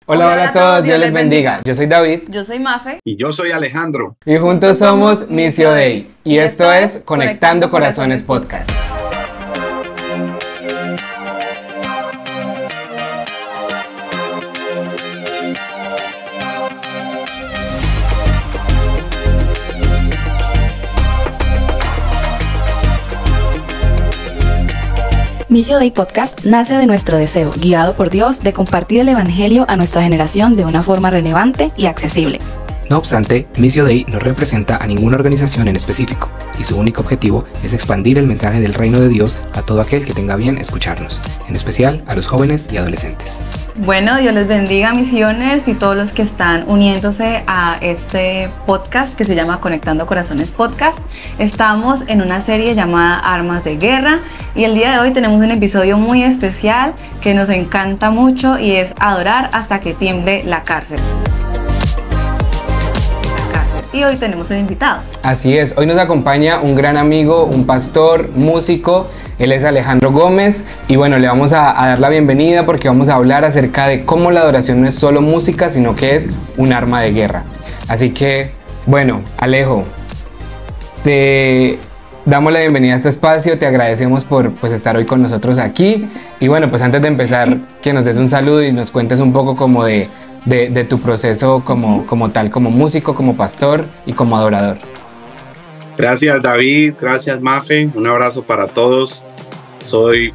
Hola, hola a todos, Dios les bendiga. Yo soy David. Yo soy Mafe. Y yo soy Alejandro. Y juntos somos Missio Dei. Y esto es Conectando Corazones Podcast. Missio Dei Podcast nace de nuestro deseo, guiado por Dios, de compartir el Evangelio a nuestra generación de una forma relevante y accesible. No obstante, Missio Dei no representa a ninguna organización en específico, y su único objetivo es expandir el mensaje del reino de Dios a todo aquel que tenga bien escucharnos, en especial a los jóvenes y adolescentes. Bueno, Dios les bendiga, misioners y todos los que están uniéndose a este podcast que se llama Conectando Corazones Podcast. Estamos en una serie llamada Armas de Guerra y el día de hoy tenemos un episodio muy especial que nos encanta mucho y es Adorar hasta que tiemble la cárcel. Y hoy tenemos un invitado. Así es, hoy nos acompaña un gran amigo, un pastor, músico. Él es Alejandro Gómez y bueno, le vamos a dar la bienvenida porque vamos a hablar acerca de cómo la adoración no es solo música, sino que es un arma de guerra. Así que, bueno, Alejo, te damos la bienvenida a este espacio, te agradecemos por estar hoy con nosotros aquí. Y bueno, pues antes de empezar, que nos des un saludo y nos cuentes un poco como de tu proceso como tal, como músico, como pastor y como adorador. Gracias David, gracias Mafe, un abrazo para todos.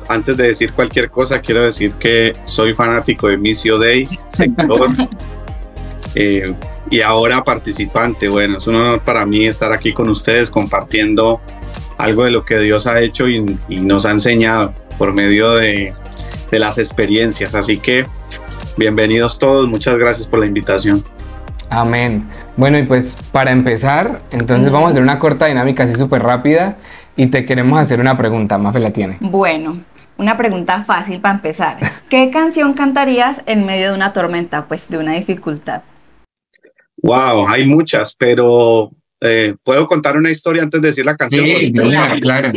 Antes de decir cualquier cosa, quiero decir que soy fanático de Missio Dei, seguidor, y ahora participante. Bueno, es un honor para mí estar aquí con ustedes compartiendo algo de lo que Dios ha hecho y nos ha enseñado por medio de las experiencias, así que bienvenidos todos, muchas gracias por la invitación. Amén. Bueno, y pues para empezar, entonces vamos a hacer una corta dinámica así súper rápida y te queremos hacer una pregunta. Mafe la tiene. Bueno, una pregunta fácil para empezar. ¿Qué canción cantarías en medio de una tormenta, pues de una dificultad? Wow, hay muchas, pero ¿puedo contar una historia antes de decir la canción? Sí, claro.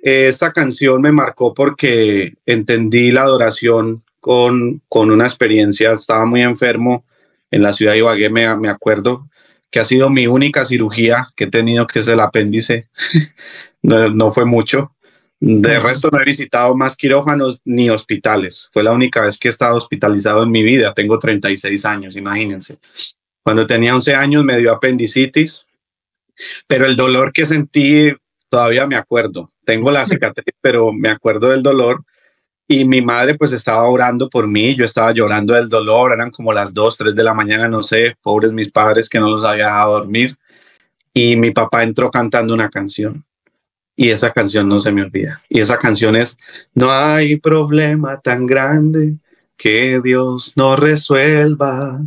Esta canción me marcó porque entendí la adoración con una experiencia. Estaba muy enfermo en la ciudad de Ibagué, me acuerdo que ha sido mi única cirugía que he tenido, que es el apéndice. No fue mucho. De resto no he visitado más quirófanos ni hospitales. Fue la única vez que he estado hospitalizado en mi vida. Tengo 36 años, imagínense. Cuando tenía 11 años me dio apendicitis, pero el dolor que sentí todavía me acuerdo. Tengo la cicatriz, pero me acuerdo del dolor. Y mi madre pues estaba orando por mí, yo estaba llorando del dolor, eran como las 2, 3 de la mañana, no sé, pobres mis padres que no los había dejado dormir. Y mi papá entró cantando una canción y esa canción no se me olvida. Y esa canción es: no hay problema tan grande que Dios no resuelva,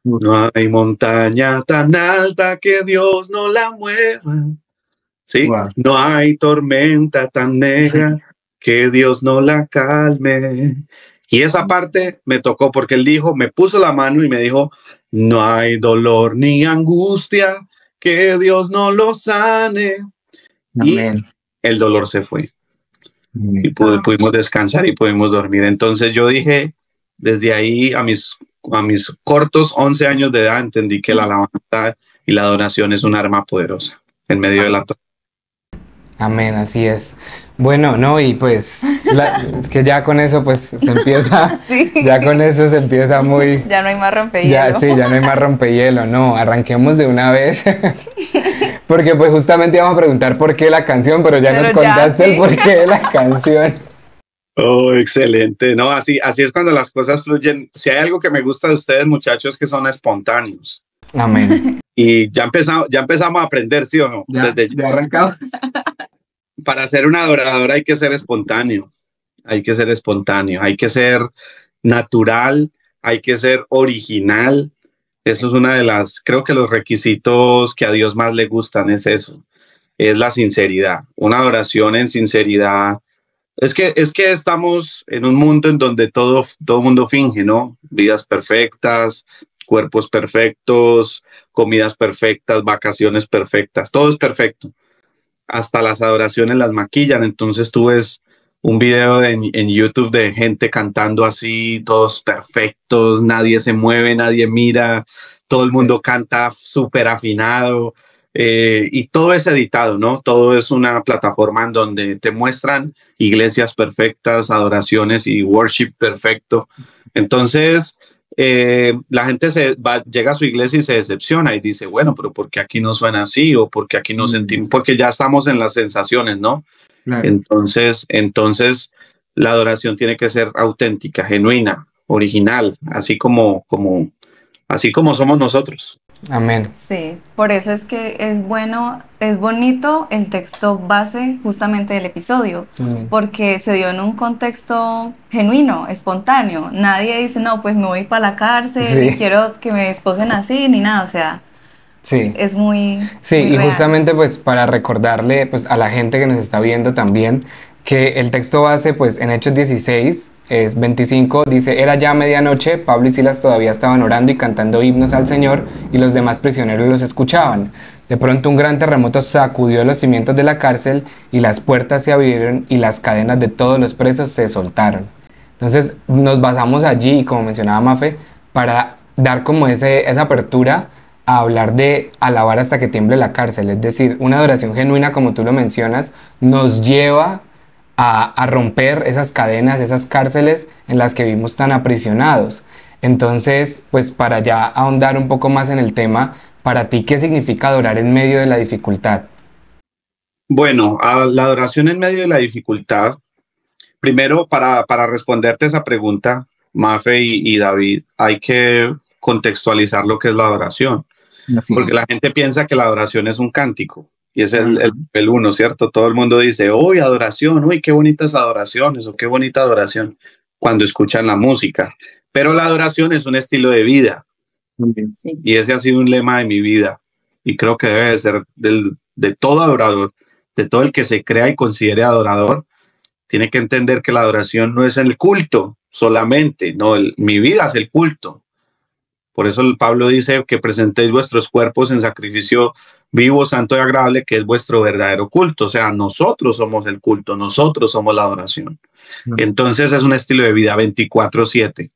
no hay montaña tan alta que Dios no la mueva, ¿sí? Wow. No hay tormenta tan negra que Dios no la calme. Y esa parte me tocó porque él dijo, me puso la mano y me dijo: no hay dolor ni angustia que Dios no lo sane. Amén. Y el dolor se fue. Amén. Y pudimos descansar y pudimos dormir. Entonces yo dije, desde ahí a mis cortos 11 años de edad, entendí que la alabanza y la adoración es un arma poderosa en medio de la tormenta. Amén, así es. Bueno, no, y pues es que ya con eso pues se empieza, sí. Ya con eso se empieza muy... Ya no hay más rompehielo. Ya no hay más rompehielo, no, arranquemos de una vez, porque pues justamente íbamos a preguntar por qué la canción, pero nos contaste sí. El porqué de la canción. Oh, excelente, no, así es cuando las cosas fluyen. Si hay algo que me gusta de ustedes, muchachos, que son espontáneos. Amén. Y ya empezamos a aprender, ¿sí o no? Ya arrancamos. Para ser un adorador hay que ser espontáneo, hay que ser natural, hay que ser original. Eso es una de las, creo que los requisitos que a Dios más le gustan es eso, es la sinceridad. Una adoración en sinceridad. Es que estamos en un mundo en donde todo mundo finge, ¿no? Vidas perfectas, cuerpos perfectos, comidas perfectas, vacaciones perfectas, todo es perfecto. Hasta las adoraciones las maquillan, entonces tú ves un video en YouTube de gente cantando así, todos perfectos, nadie se mueve, nadie mira, todo el mundo canta súper afinado, y todo es editado, ¿no? Todo es una plataforma en donde te muestran iglesias perfectas, adoraciones y worship perfecto. Entonces, la gente llega a su iglesia y se decepciona y dice, bueno, pero ¿por qué aquí no suena así? O ¿por qué aquí no sentimos? Porque ya estamos en las sensaciones, ¿no? Claro. Entonces la adoración tiene que ser auténtica, genuina, original, así como somos nosotros. Amén. Sí, por eso es que es bueno, es bonito el texto base justamente del episodio, porque se dio en un contexto genuino, espontáneo. Nadie dice, no, pues me voy para la cárcel y quiero que me esposen así, ni nada, o sea, es muy Sí, muy y real. justamente pues para recordarle pues a la gente que nos está viendo también que el texto base pues en Hechos 16 es 25, dice, era ya medianoche, Pablo y Silas todavía estaban orando y cantando himnos al Señor y los demás prisioneros los escuchaban. De pronto un gran terremoto sacudió los cimientos de la cárcel y las puertas se abrieron y las cadenas de todos los presos se soltaron. Entonces nos basamos allí, como mencionaba Mafe, para dar como esa apertura a hablar de alabar hasta que tiemble la cárcel. Es decir, una adoración genuina, como tú lo mencionas, nos lleva a romper esas cadenas, esas cárceles en las que vivimos tan aprisionados. Entonces, pues para ya ahondar un poco más en el tema, para ti, ¿qué significa adorar en medio de la dificultad? Bueno, la adoración en medio de la dificultad, primero para responderte esa pregunta, Mafe y David, hay que contextualizar lo que es la adoración. Porque la gente piensa que la adoración es un cántico y es el uno, ¿cierto? Todo el mundo dice, uy, adoración, uy, qué bonitas adoraciones o qué bonita adoración cuando escuchan la música. Pero la adoración es un estilo de vida. Sí. Y ese ha sido un lema de mi vida y creo que debe de ser de todo adorador, de todo el que se crea y considere adorador. Tiene que entender que la adoración no es el culto solamente, no, mi vida es el culto. Por eso el Pablo dice que presentéis vuestros cuerpos en sacrificio vivo, santo y agradable, que es vuestro verdadero culto. O sea, nosotros somos el culto, nosotros somos la adoración. Entonces es un estilo de vida 24/7.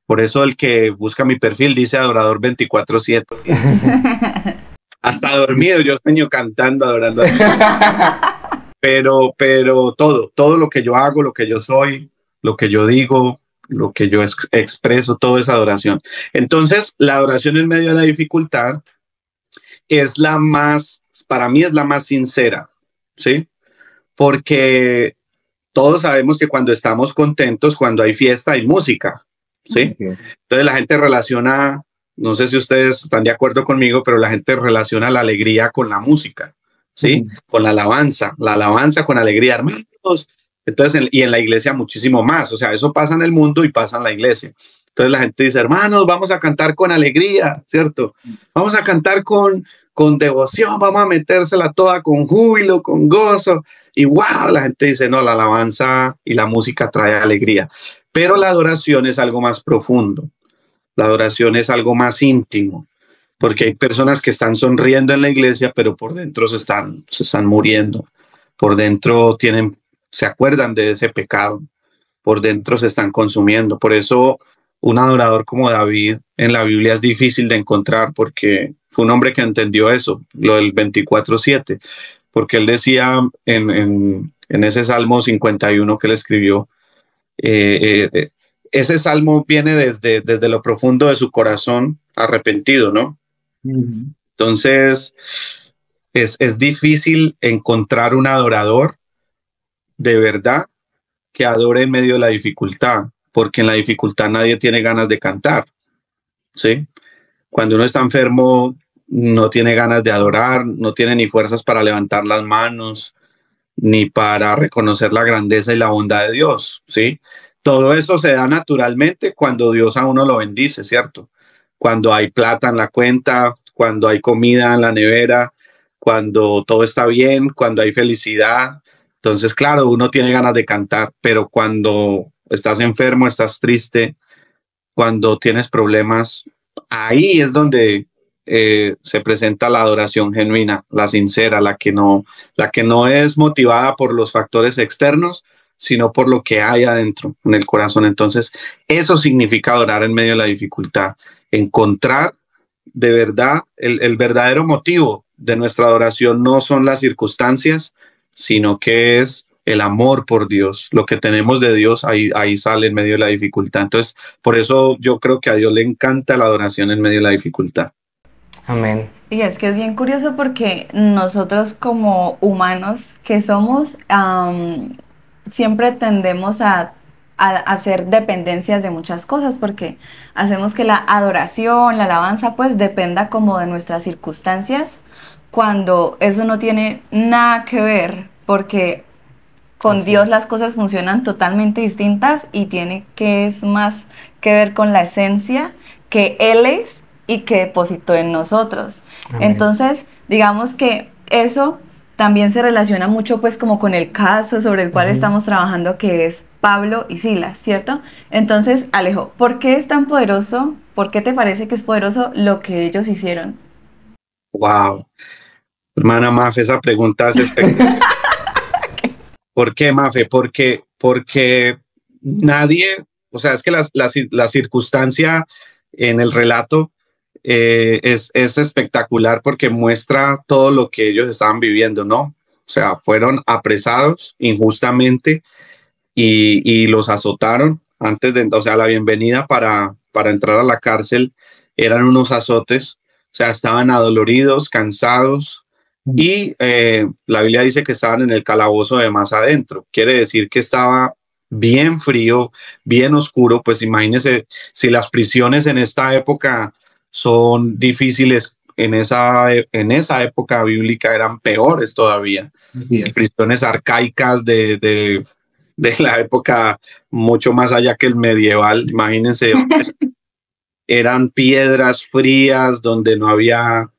Por eso el que busca mi perfil dice adorador 24/7. Hasta dormido yo sueño cantando, adorando. Pero todo lo que yo hago, lo que yo soy, lo que yo digo, lo que yo expreso, todo es adoración. Entonces, la adoración en medio de la dificultad es para mí es la más sincera, ¿sí? Porque todos sabemos que cuando estamos contentos, cuando hay fiesta, hay música, ¿sí? Entonces la gente relaciona, no sé si ustedes están de acuerdo conmigo, pero la gente relaciona la alegría con la música, ¿sí? Con la alabanza con alegría, hermanos. Entonces, y en la iglesia muchísimo más, o sea, eso pasa en el mundo y pasa en la iglesia. Entonces la gente dice, hermanos, vamos a cantar con alegría, ¿cierto? Vamos a cantar con devoción, vamos a metérsela toda con júbilo, con gozo. Y wow, la gente dice, no, la alabanza y la música trae alegría. Pero la adoración es algo más profundo. La adoración es algo más íntimo. Porque hay personas que están sonriendo en la iglesia, pero por dentro se están muriendo. Por dentro se acuerdan de ese pecado, por dentro se están consumiendo. Por eso un adorador como David en la Biblia es difícil de encontrar, porque fue un hombre que entendió eso, lo del 24/7, porque él decía en ese Salmo 51 que él escribió, ese salmo viene desde lo profundo de su corazón arrepentido, ¿no? Entonces es difícil encontrar un adorador de verdad que adore en medio de la dificultad, porque en la dificultad nadie tiene ganas de cantar, ¿sí? Cuando uno está enfermo no tiene ganas de adorar, no tiene ni fuerzas para levantar las manos, ni para reconocer la grandeza y la bondad de Dios, ¿sí? Todo eso se da naturalmente cuando Dios a uno lo bendice, ¿cierto? Cuando hay plata en la cuenta, cuando hay comida en la nevera, cuando todo está bien, cuando hay felicidad. Entonces, claro, uno tiene ganas de cantar, pero cuando estás enfermo, estás triste, cuando tienes problemas, ahí es donde se presenta la adoración genuina, la sincera, la que no es motivada por los factores externos, sino por lo que hay adentro en el corazón. Entonces, eso significa adorar en medio de la dificultad, encontrar de verdad el verdadero motivo de nuestra adoración no son las circunstancias, sino que es el amor por Dios. Lo que tenemos de Dios ahí sale en medio de la dificultad. Entonces, por eso yo creo que a Dios le encanta la adoración en medio de la dificultad. Amén. Y es que es bien curioso porque nosotros como humanos que somos, siempre tendemos a hacer dependencias de muchas cosas porque hacemos que la adoración, la alabanza pues dependa como de nuestras circunstancias cuando eso no tiene nada que ver porque con Dios las cosas funcionan totalmente distintas y tiene que es más que ver con la esencia que Él es y que depositó en nosotros. Amén. Entonces, digamos que eso también se relaciona mucho pues como con el caso sobre el cual estamos trabajando, que es Pablo y Silas, ¿cierto? Entonces, Alejo, ¿por qué es tan poderoso? ¿Por qué te parece que es poderoso lo que ellos hicieron? Wow. Hermana Mafe, esa pregunta es espectacular. ¿Por qué, Mafe? Porque nadie, o sea, es que la circunstancia en el relato es espectacular porque muestra todo lo que ellos estaban viviendo, ¿no? O sea, fueron apresados injustamente y los azotaron antes de, o sea, la bienvenida para entrar a la cárcel eran unos azotes, o sea, estaban adoloridos, cansados y la Biblia dice que estaban en el calabozo de más adentro. Quiere decir que estaba bien frío, bien oscuro. Pues imagínense si las prisiones en esta época son difíciles, en esa época bíblica eran peores todavía. Yes. Prisiones arcaicas de la época mucho más allá que el medieval. Imagínense, eran piedras frías donde no había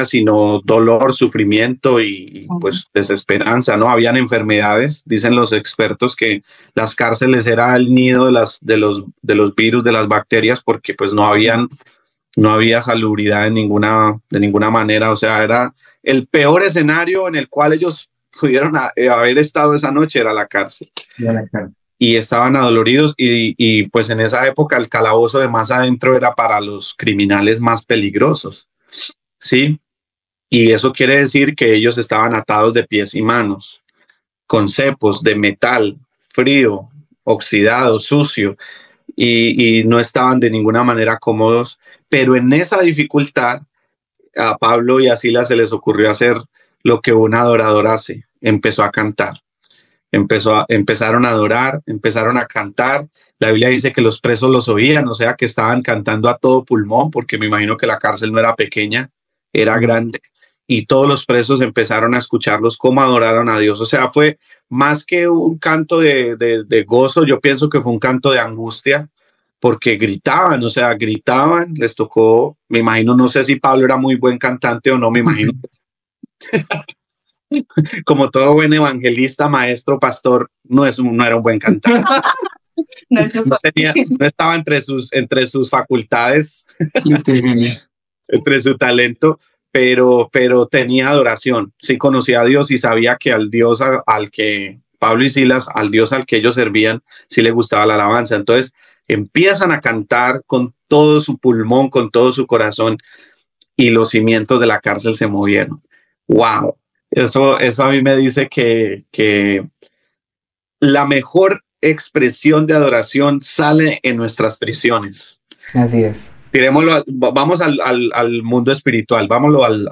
sino dolor, sufrimiento y pues desesperanza, ¿no? Habían enfermedades, dicen los expertos que las cárceles era el nido de los virus, de las bacterias, porque pues no había salubridad de ninguna manera. O sea, era el peor escenario en el cual ellos pudieron haber estado esa noche, era la cárcel. Y estaban adoloridos y pues en esa época el calabozo de más adentro era para los criminales más peligrosos. Sí, y eso quiere decir que ellos estaban atados de pies y manos, con cepos de metal, frío, oxidado, sucio, y no estaban de ninguna manera cómodos. Pero en esa dificultad, a Pablo y a Silas se les ocurrió hacer lo que un adorador hace: empezó a cantar. Empezaron a adorar, empezaron a cantar. La Biblia dice que los presos los oían, o sea que estaban cantando a todo pulmón, porque me imagino que la cárcel no era pequeña, era grande, y todos los presos empezaron a escucharlos cómo adoraron a Dios. O sea, fue más que un canto de gozo, yo pienso que fue un canto de angustia, porque gritaban, o sea, gritaban, les tocó, me imagino, no sé si Pablo era muy buen cantante o no, me imagino. Como todo buen evangelista, maestro, pastor, no era un buen cantante. No estaba entre sus facultades, entre su talento, pero tenía adoración. Sí conocía a Dios y sabía que al Dios al que Pablo y Silas, al Dios al que ellos servían, sí le gustaba la alabanza. Entonces empiezan a cantar con todo su pulmón, con todo su corazón, y los cimientos de la cárcel se movieron. ¡Wow! Eso a mí me dice que la mejor expresión de adoración sale en nuestras prisiones. Así es. Dirémoslo, vamos al mundo espiritual, vámonos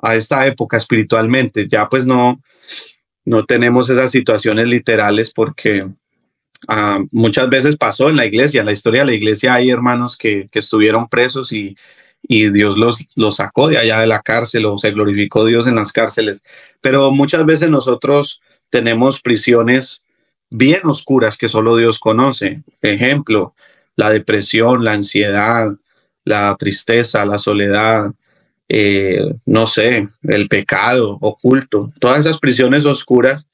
a esta época espiritualmente. Ya pues no tenemos esas situaciones literales porque muchas veces pasó en la iglesia, en la historia de la iglesia hay hermanos que estuvieron presos y Dios los sacó de allá de la cárcel, o se glorificó Dios en las cárceles. Pero muchas veces nosotros tenemos prisiones bien oscuras que solo Dios conoce. Ejemplo, la depresión, la ansiedad, la tristeza, la soledad, no sé, el pecado oculto, todas esas prisiones oscuras.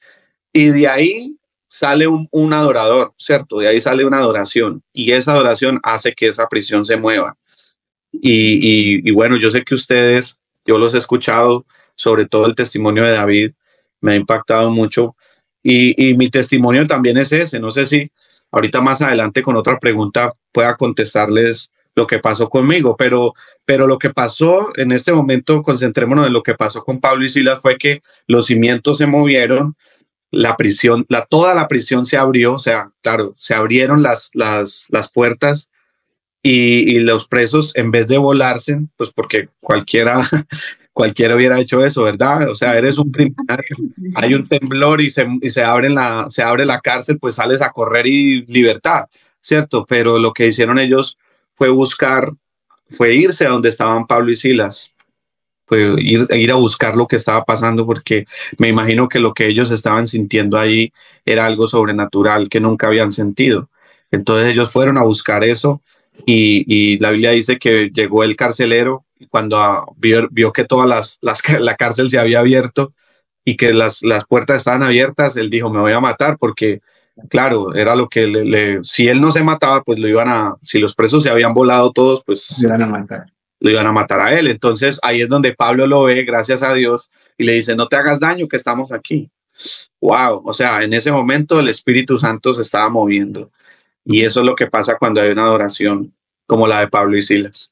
Y de ahí sale un adorador, ¿cierto? De ahí sale una adoración, y esa adoración hace que esa prisión se mueva. Y bueno, yo sé que yo los he escuchado, sobre todo el testimonio de David, me ha impactado mucho, Y mi testimonio también es ese. No sé si ahorita más adelante con otra pregunta pueda contestarles lo que pasó conmigo, pero lo que pasó en este momento, concentrémonos en lo que pasó con Pablo y Silas, fue que los cimientos se movieron, la prisión, toda la prisión se abrió, o sea, claro, se abrieron las puertas y los presos, en vez de volarse, pues porque cualquiera hubiera hecho eso, ¿verdad? O sea, eres un criminal, hay un temblor y se abre la cárcel, pues sales a correr y libertad, ¿cierto? Pero lo que hicieron ellos fue irse a donde estaban Pablo y Silas, fue ir a buscar lo que estaba pasando, porque me imagino que lo que ellos estaban sintiendo ahí era algo sobrenatural que nunca habían sentido. Entonces ellos fueron a buscar eso y la Biblia dice que llegó el carcelero y cuando vio que la cárcel se había abierto y que las puertas estaban abiertas, él dijo, me voy a matar porque, claro, era lo que si él no se mataba, pues si los presos se habían volado todos, pues lo iban a matar a él. Entonces ahí es donde Pablo lo ve, gracias a Dios, y le dice, no te hagas daño, que estamos aquí. Wow, o sea, en ese momento el Espíritu Santo se estaba moviendo. Y eso es lo que pasa cuando hay una adoración como la de Pablo y Silas.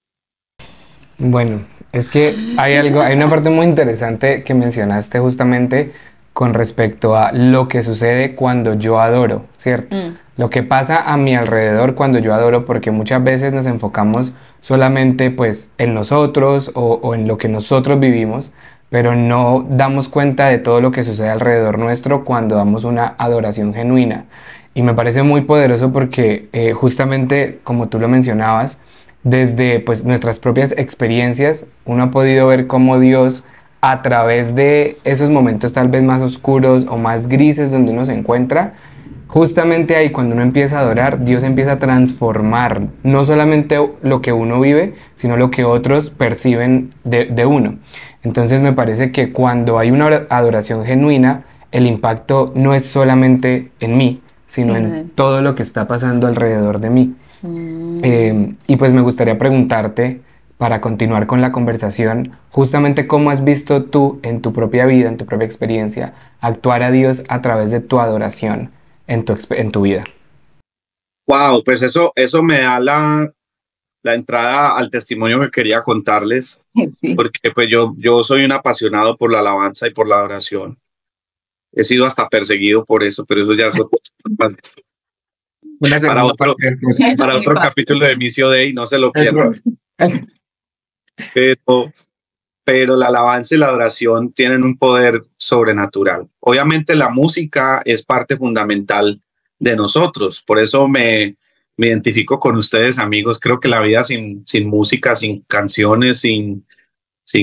Bueno, es que hay una parte muy interesante que mencionaste justamente con respecto a lo que sucede cuando yo adoro, ¿cierto? Lo que pasa a mi alrededor cuando yo adoro, porque muchas veces nos enfocamos solamente pues en nosotros o en lo que nosotros vivimos, pero no damos cuenta de todo lo que sucede alrededor nuestro cuando damos una adoración genuina. Y me parece muy poderoso porque justamente como tú lo mencionabas, desde pues nuestras propias experiencias, uno ha podido ver cómo Dios a través de esos momentos tal vez más oscuros o más grises donde uno se encuentra, justamente ahí cuando uno empieza a adorar, Dios empieza a transformar no solamente lo que uno vive, sino lo que otros perciben de uno. Entonces me parece que cuando hay una adoración genuina, el impacto no es solamente en mí, sino en todo lo que está pasando alrededor de mí. Y pues me gustaría preguntarte, para continuar con la conversación, justamente cómo has visto tú en tu propia vida, en tu propia experiencia, actuar a Dios a través de tu adoración en tu vida. Wow, pues eso me da la entrada al testimonio que quería contarles, sí. Porque pues yo soy un apasionado por la alabanza y por la adoración. He sido hasta perseguido por eso, pero eso ya es para otro capítulo de Misio Day, no se lo pierdan. Pero la alabanza y la adoración tienen un poder sobrenatural. Obviamente la música es parte fundamental de nosotros, por eso me identifico con ustedes, amigos. Creo que la vida sin música, sin canciones, sin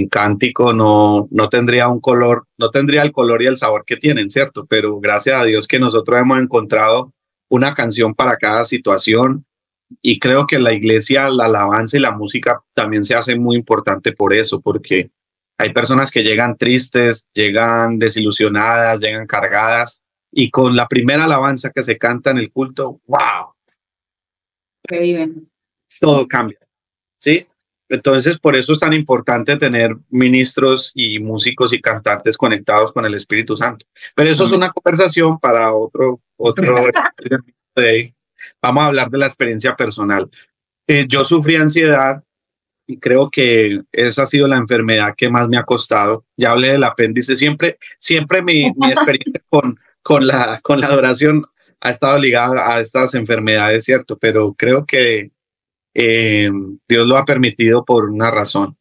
cántico, no tendría un color, no tendría el color y el sabor que tienen, ¿cierto? Pero gracias a Dios que nosotros hemos encontrado una canción para cada situación. Y creo que en la iglesia la alabanza y la música también se hace muy importante por eso, porque hay personas que llegan tristes, llegan desilusionadas, llegan cargadas, y con la primera alabanza que se canta en el culto, ¡wow! Reviven. Todo cambia, ¿sí? Entonces, por eso es tan importante tener ministros y músicos y cantantes conectados con el Espíritu Santo. Pero eso es una conversación para otro day. Vamos a hablar de la experiencia personal. Yo sufrí ansiedad y creo que esa ha sido la enfermedad que más me ha costado. Ya hablé del apéndice. Siempre mi experiencia con la adoración ha estado ligada a estas enfermedades, ¿cierto? Pero creo que Dios lo ha permitido por una razón.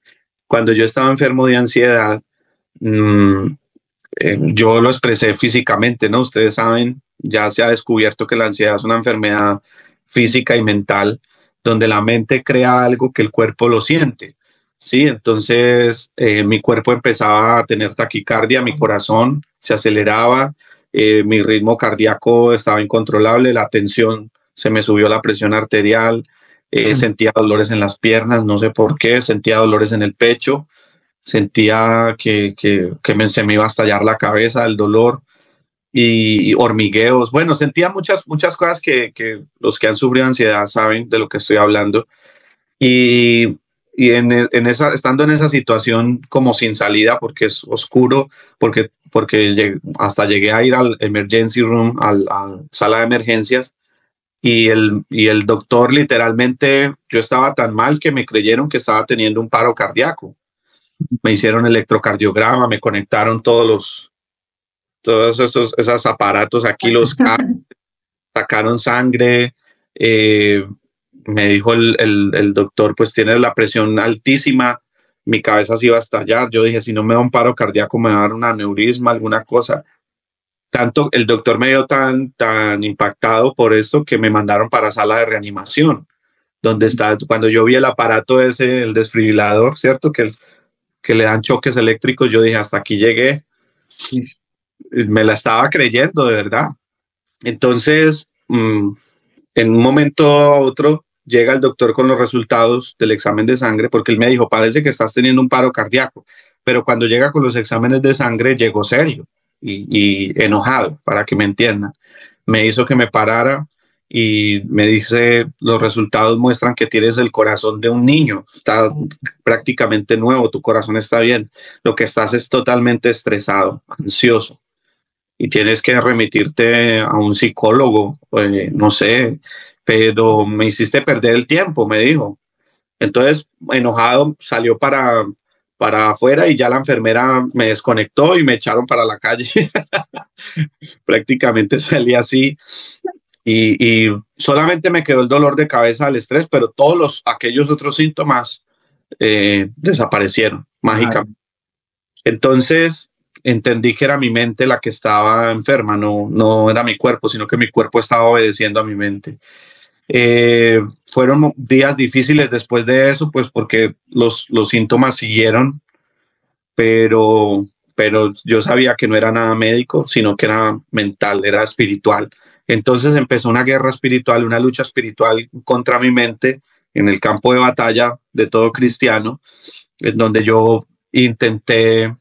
Cuando yo estaba enfermo de ansiedad, yo lo expresé físicamente, ¿no? Ustedes saben, ya se ha descubierto que la ansiedad es una enfermedad física y mental, donde la mente crea algo que el cuerpo lo siente, ¿sí? Entonces, mi cuerpo empezaba a tener taquicardia, mi corazón se aceleraba, mi ritmo cardíaco estaba incontrolable, la tensión, se me subió la presión arterial, sentía dolores en las piernas, no sé por qué, sentía dolores en el pecho, sentía que se me iba a estallar la cabeza, el dolor y hormigueos. Bueno, sentía muchas cosas que los que han sufrido ansiedad saben de lo que estoy hablando. Y estando en esa situación como sin salida, porque es oscuro, porque porque hasta llegué a ir al emergency room, a sala de emergencias, y el doctor literalmente, yo estaba tan mal que me creyeron que estaba teniendo un paro cardíaco. Me hicieron electrocardiograma, me conectaron todos esos aparatos aquí, sacaron sangre. Me dijo el doctor, pues tienes la presión altísima, mi cabeza se iba a estallar. Yo dije, si no me da un paro cardíaco, me va a dar un aneurisma, alguna cosa. Tanto el doctor me dio tan impactado por esto que me mandaron para sala de reanimación, donde está, cuando yo vi el aparato ese, el desfibrilador, ¿cierto? Que le dan choques eléctricos, yo dije, hasta aquí llegué. Me la estaba creyendo, de verdad. Entonces, en un momento a otro, llega el doctor con los resultados del examen de sangre, porque él me dijo, parece que estás teniendo un paro cardíaco, pero cuando llega con los exámenes de sangre, llegó serio y enojado, para que me entiendan. Me hizo que me parara y me dice, los resultados muestran que tienes el corazón de un niño, está prácticamente nuevo, tu corazón está bien, lo que estás es totalmente estresado, ansioso, y tienes que remitirte a un psicólogo, no sé, pero me hiciste perder el tiempo, me dijo. Entonces, enojado, salió para afuera y ya la enfermera me desconectó y me echaron para la calle. Prácticamente salí así y solamente me quedó el dolor de cabeza, el estrés, pero todos aquellos otros síntomas desaparecieron mágicamente. Entonces entendí que era mi mente la que estaba enferma, no era mi cuerpo, sino que mi cuerpo estaba obedeciendo a mi mente. Fueron días difíciles después de eso, pues porque los síntomas siguieron, pero yo sabía que no era nada médico, sino que era mental, era espiritual. Entonces empezó una guerra espiritual, una lucha espiritual contra mi mente en el campo de batalla de todo cristiano, en donde yo intenté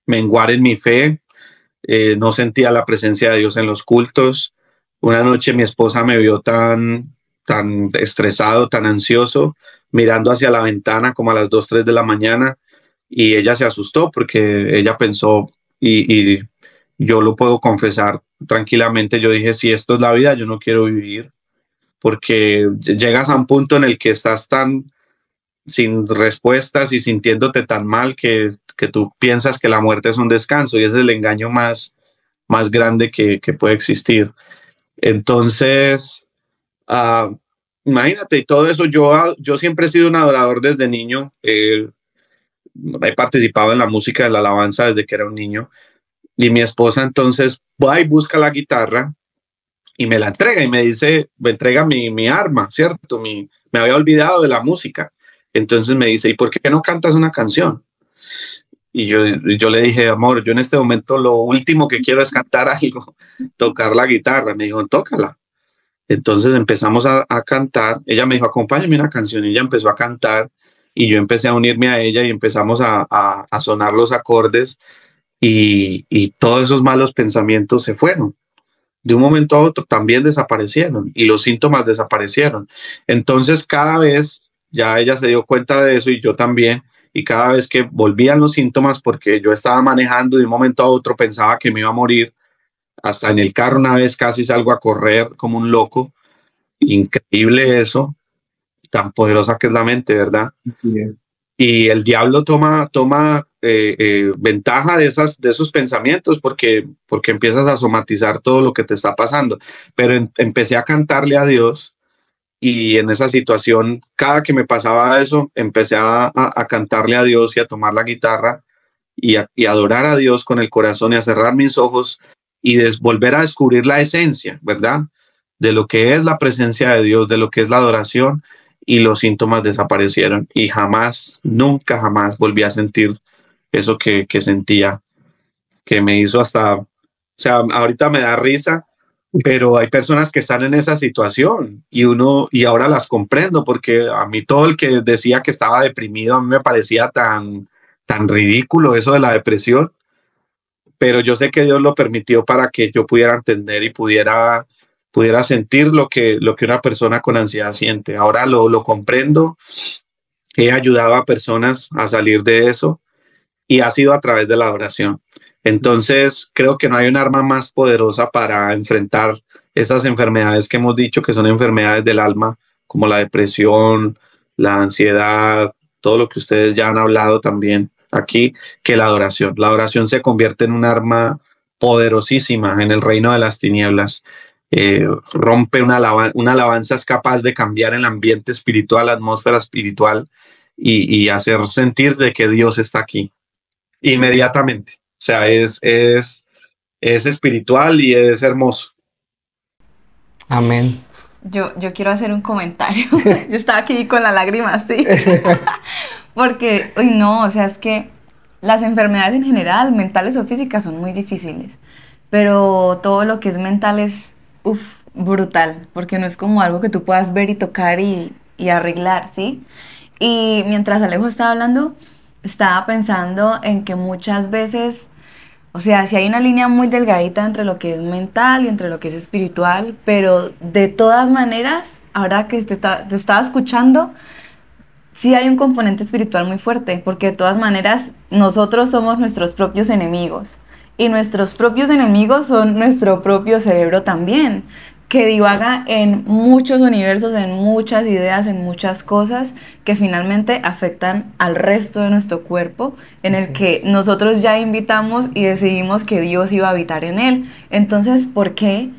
menguar en mi fe, no sentía la presencia de Dios en los cultos. Una noche mi esposa me vio tan estresado, tan ansioso, mirando hacia la ventana como a las 2, 3 de la mañana, y ella se asustó porque ella pensó, y yo lo puedo confesar tranquilamente, yo dije, si esto es la vida, yo no quiero vivir, porque llegas a un punto en el que estás tan sin respuestas y sintiéndote tan mal que tú piensas que la muerte es un descanso, y ese es el engaño más grande que puede existir. Entonces, imagínate, y todo eso, yo siempre he sido un adorador desde niño, he participado en la música de la alabanza desde que era un niño, y mi esposa entonces va y busca la guitarra y me la entrega y me dice, me entrega mi arma, ¿cierto? Me había olvidado de la música. Entonces me dice, ¿y por qué no cantas una canción? Y yo le dije, amor, yo en este momento lo último que quiero es cantar algo, tocar la guitarra. Me dijo, tócala. Entonces empezamos a cantar. Ella me dijo, acompáñame una canción. Y ella empezó a cantar y yo empecé a unirme a ella y empezamos a sonar los acordes y todos esos malos pensamientos se fueron. De un momento a otro también desaparecieron y los síntomas desaparecieron. Entonces cada vez ya ella se dio cuenta de eso y yo también. Y cada vez que volvían los síntomas, porque yo estaba manejando y de un momento a otro pensaba que me iba a morir, hasta en el carro una vez casi salgo a correr como un loco. Increíble eso, tan poderosa que es la mente, ¿verdad? Yeah. Y el diablo toma ventaja de esos pensamientos porque empiezas a somatizar todo lo que te está pasando. Pero empecé a cantarle a Dios. Y en esa situación, cada que me pasaba eso, empecé a cantarle a Dios y a tomar la guitarra y a adorar a Dios con el corazón y a cerrar mis ojos y volver a descubrir la esencia, ¿verdad? De lo que es la presencia de Dios, de lo que es la adoración, y los síntomas desaparecieron. Y jamás, nunca jamás volví a sentir eso que sentía, que me hizo hasta, o sea, ahorita me da risa. Pero hay personas que están en esa situación y ahora las comprendo, porque a mí todo el que decía que estaba deprimido, a mí me parecía tan ridículo eso de la depresión, pero yo sé que Dios lo permitió para que yo pudiera entender y pudiera sentir lo que una persona con ansiedad siente. Ahora lo comprendo, he ayudado a personas a salir de eso y ha sido a través de la adoración. Entonces, creo que no hay un arma más poderosa para enfrentar esas enfermedades que hemos dicho que son enfermedades del alma, como la depresión, la ansiedad, todo lo que ustedes ya han hablado también aquí, que la adoración. La adoración se convierte en un arma poderosísima en el reino de las tinieblas. Rompe una alabanza, es capaz de cambiar el ambiente espiritual, la atmósfera espiritual y hacer sentir de que Dios está aquí inmediatamente. O sea, es espiritual y es hermoso. Amén. Yo quiero hacer un comentario. Yo estaba aquí con la lágrima así. Porque, uy, no, o sea, es que las enfermedades en general, mentales o físicas, son muy difíciles. Pero todo lo que es mental es, uf, brutal. Porque no es como algo que tú puedas ver y tocar y arreglar, ¿sí? Y mientras Alejo estaba hablando, estaba pensando en que muchas veces, o sea, sí hay una línea muy delgadita entre lo que es mental y entre lo que es espiritual, pero de todas maneras, ahora que te estaba escuchando, sí hay un componente espiritual muy fuerte, porque de todas maneras nosotros somos nuestros propios enemigos y nuestros propios enemigos son nuestro propio cerebro también, que divaga en muchos universos, en muchas ideas, en muchas cosas que finalmente afectan al resto de nuestro cuerpo, en el que nosotros ya invitamos y decidimos que Dios iba a habitar en él. Entonces, ¿por qué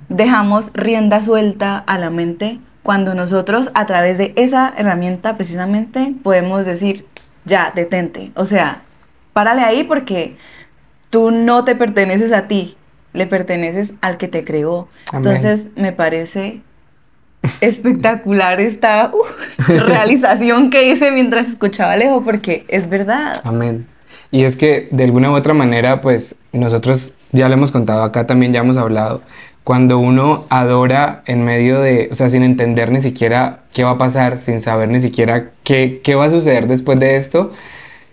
dejamos rienda suelta a la mente cuando nosotros a través de esa herramienta precisamente podemos decir, ya, detente? O sea, párale ahí porque tú no te perteneces a ti, le perteneces al que te creó. Amén. Entonces me parece espectacular esta realización que hice mientras escuchaba a Alejo, porque es verdad. Amén. Y es que de alguna u otra manera, pues nosotros ya lo hemos contado acá, también ya hemos hablado, cuando uno adora en medio de, o sea, sin entender ni siquiera qué va a pasar, sin saber ni siquiera qué va a suceder después de esto,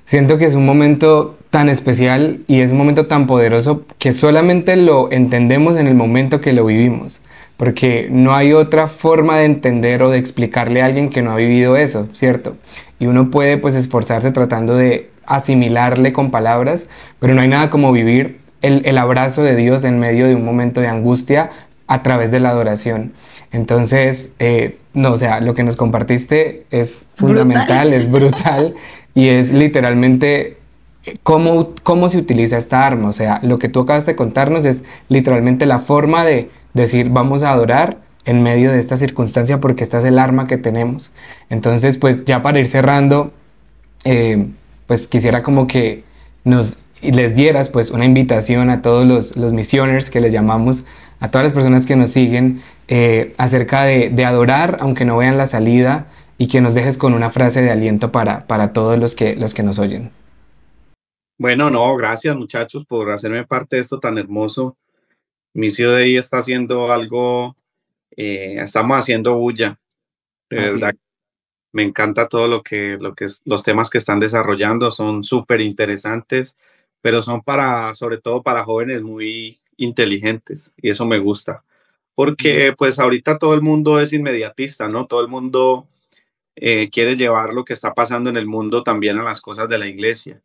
siento que es un momento tan especial y es un momento tan poderoso que solamente lo entendemos en el momento que lo vivimos, porque no hay otra forma de entender o de explicarle a alguien que no ha vivido eso, ¿cierto? Y uno puede pues esforzarse tratando de asimilarle con palabras, pero no hay nada como vivir el abrazo de Dios en medio de un momento de angustia a través de la adoración. Entonces, no, o sea, lo que nos compartiste es fundamental, es brutal y es literalmente cómo se utiliza esta arma. O sea, lo que tú acabas de contarnos es literalmente la forma de decir vamos a adorar en medio de esta circunstancia porque esta es el arma que tenemos. Entonces, pues ya para ir cerrando, pues quisiera como que les dieras pues una invitación a todos los missioners que les llamamos, a todas las personas que nos siguen, acerca de adorar aunque no vean la salida y que nos dejes con una frase de aliento para todos los que nos oyen. Bueno, no, gracias muchachos por hacerme parte de esto tan hermoso. Misión de ahí está haciendo algo, estamos haciendo bulla. De Así verdad, es. me encanta todo los temas que están desarrollando, son súper interesantes, pero son sobre todo para jóvenes muy inteligentes y eso me gusta, porque pues ahorita todo el mundo es inmediatista, ¿no? Todo el mundo quiere llevar lo que está pasando en el mundo también a las cosas de la iglesia.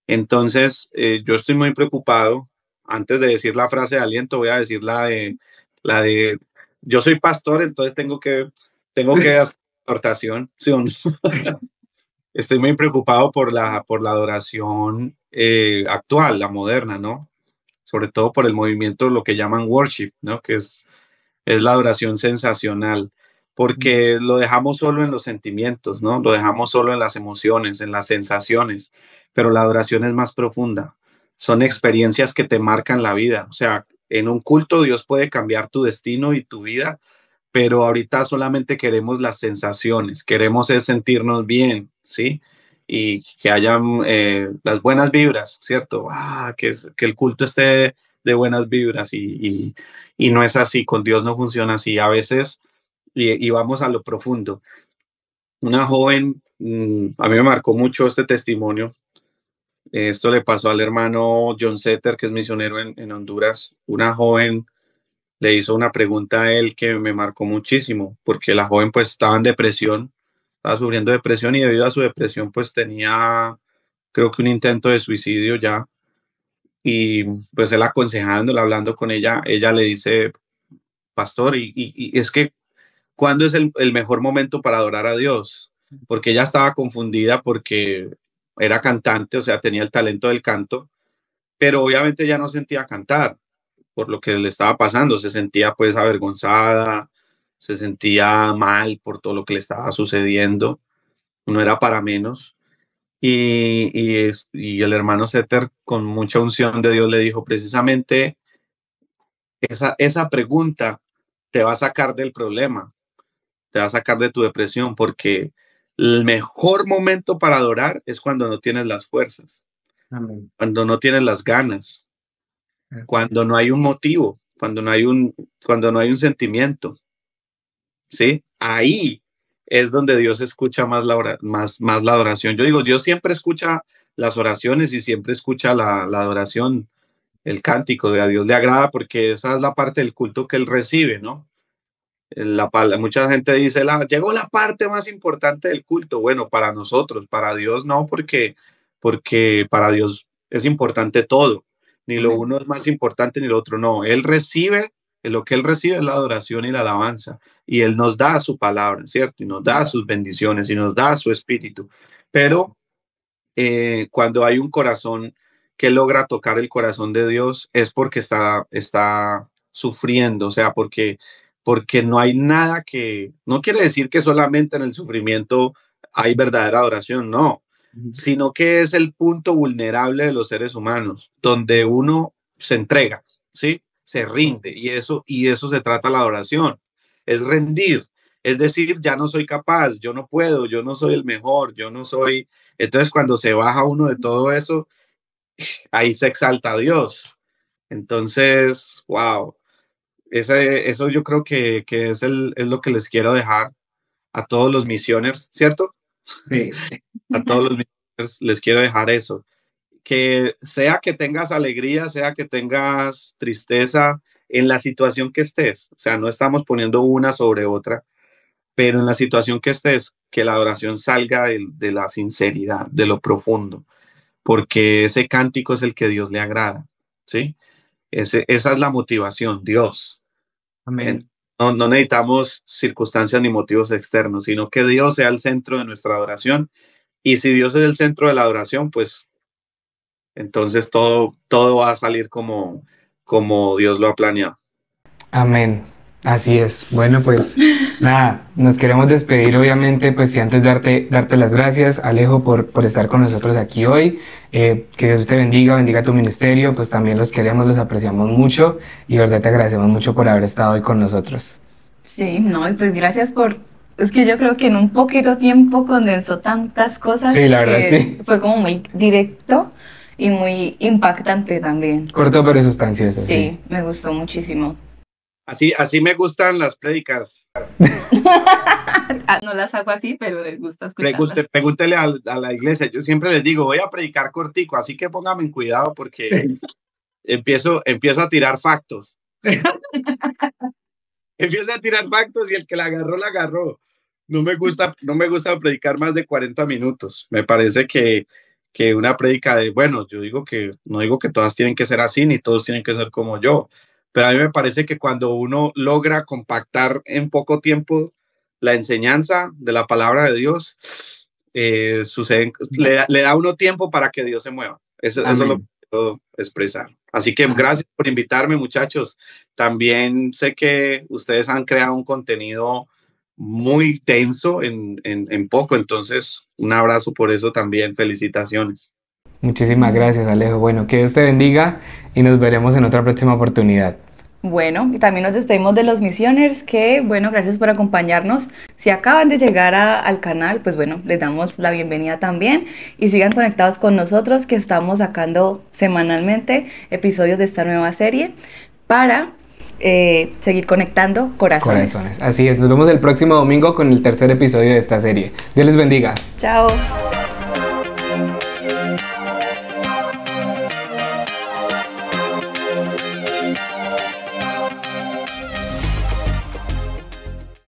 Entonces, yo estoy muy preocupado. Antes de decir la frase de aliento, voy a decir la de, yo soy pastor, entonces tengo que hacer exhortación, ¿sí o no? Estoy muy preocupado por la adoración actual, la moderna, ¿no? Sobre todo por el movimiento, lo que llaman worship, ¿no? Que es la adoración sensacional, porque lo dejamos solo en los sentimientos, ¿no? Lo dejamos solo en las emociones, en las sensaciones, pero la adoración es más profunda. Son experiencias que te marcan la vida. O sea, en un culto Dios puede cambiar tu destino y tu vida, pero ahorita solamente queremos las sensaciones, queremos es sentirnos bien, ¿sí? Y que hayan las buenas vibras, ¿cierto? Que el culto esté de buenas vibras y no es así, con Dios no funciona así. A veces, y vamos a lo profundo, una joven, a mí me marcó mucho este testimonio. Esto le pasó al hermano John Setter, que es misionero en Honduras. Una joven le hizo una pregunta a él que me marcó muchísimo, porque la joven pues estaba en depresión, estaba sufriendo depresión y debido a su depresión pues tenía creo que un intento de suicidio ya. Y pues él aconsejándola, hablando con ella, ella le dice, pastor, y es que, ¿cuándo es el mejor momento para adorar a Dios? Porque ella estaba confundida porque era cantante, o sea, tenía el talento del canto, pero obviamente ya no sentía cantar por lo que le estaba pasando, se sentía pues avergonzada, se sentía mal por todo lo que le estaba sucediendo, no era para menos. Y el hermano Setter, con mucha unción de Dios, le dijo precisamente esa pregunta te va a sacar del problema, te va a sacar de tu depresión, porque el mejor momento para adorar es cuando no tienes las fuerzas, Amén. cuando no tienes las ganas, cuando no hay un motivo, cuando no hay un sentimiento, ¿sí? Ahí es donde Dios escucha más la adoración. Yo digo, Dios siempre escucha las oraciones y siempre escucha la adoración, el cántico, de a Dios le agrada porque esa es la parte del culto que Él recibe, ¿no? Mucha gente dice, llegó la parte más importante del culto. Bueno, para nosotros, para Dios no, porque para Dios es importante todo. Ni lo uno es más importante ni lo otro, no. Lo que Él recibe es la adoración y la alabanza. Y Él nos da su palabra, ¿cierto? Y nos da sus bendiciones y nos da su espíritu. Pero cuando hay un corazón que logra tocar el corazón de Dios, es porque está sufriendo, o sea, porque no hay nada no quiere decir que solamente en el sufrimiento hay verdadera adoración, no, sino que es el punto vulnerable de los seres humanos, donde uno se entrega, ¿sí? Se rinde, y eso se trata la adoración, es rendir, es decir, ya no soy capaz, yo no puedo, yo no soy el mejor, yo no soy. Entonces, cuando se baja uno de todo eso, ahí se exalta a Dios. Entonces, wow. Eso yo creo que es lo que les quiero dejar a todos los misioners, ¿cierto? Sí. A todos los misioners les quiero dejar eso. Que sea que tengas alegría, sea que tengas tristeza, en la situación que estés, o sea, no estamos poniendo una sobre otra, pero en la situación que estés, que la adoración salga de la sinceridad, de lo profundo, porque ese cántico es el que Dios le agrada, ¿sí? Esa es la motivación, Dios. Amén. No necesitamos circunstancias ni motivos externos, sino que Dios sea el centro de nuestra adoración. Y si Dios es el centro de la adoración, pues entonces todo va a salir como Dios lo ha planeado. Amén. Así es. Bueno, pues nada, nos queremos despedir obviamente, pues y antes darte las gracias, Alejo, por estar con nosotros aquí hoy. Que Dios te bendiga tu ministerio, pues también los queremos, los apreciamos mucho y de verdad te agradecemos mucho por haber estado hoy con nosotros. Sí, no, y pues gracias es que yo creo que en un poquito tiempo condensó tantas cosas. Sí, la verdad, que sí. fue como muy directo y muy impactante también. Corto pero sustancioso. Sí, me gustó muchísimo. Así me gustan las prédicas. No las hago así, pero les gusta escucharlas. Pregúntele a la iglesia. Yo siempre les digo, voy a predicar cortico, así que póngame en cuidado porque empiezo a tirar factos. Empiezo a tirar factos y el que la agarró. No me gusta predicar más de 40 minutos. Me parece que una prédica bueno, no digo que todas tienen que ser así, ni todos tienen que ser como yo. Pero a mí me parece que cuando uno logra compactar en poco tiempo la enseñanza de la palabra de Dios, le da a uno tiempo para que Dios se mueva. Eso es lo que puedo expresar. Así que gracias por invitarme, muchachos. También sé que ustedes han creado un contenido muy denso en poco, entonces un abrazo por eso también. Felicitaciones. Muchísimas gracias, Alejo. Bueno, que Dios te bendiga y nos veremos en otra próxima oportunidad. Bueno, y también nos despedimos de los Missioners, que bueno, gracias por acompañarnos. Si acaban de llegar al canal, pues bueno, les damos la bienvenida también y sigan conectados con nosotros, que estamos sacando semanalmente episodios de esta nueva serie para seguir conectando corazones. Así es, nos vemos el próximo domingo con el tercer episodio de esta serie. Dios les bendiga. Chao.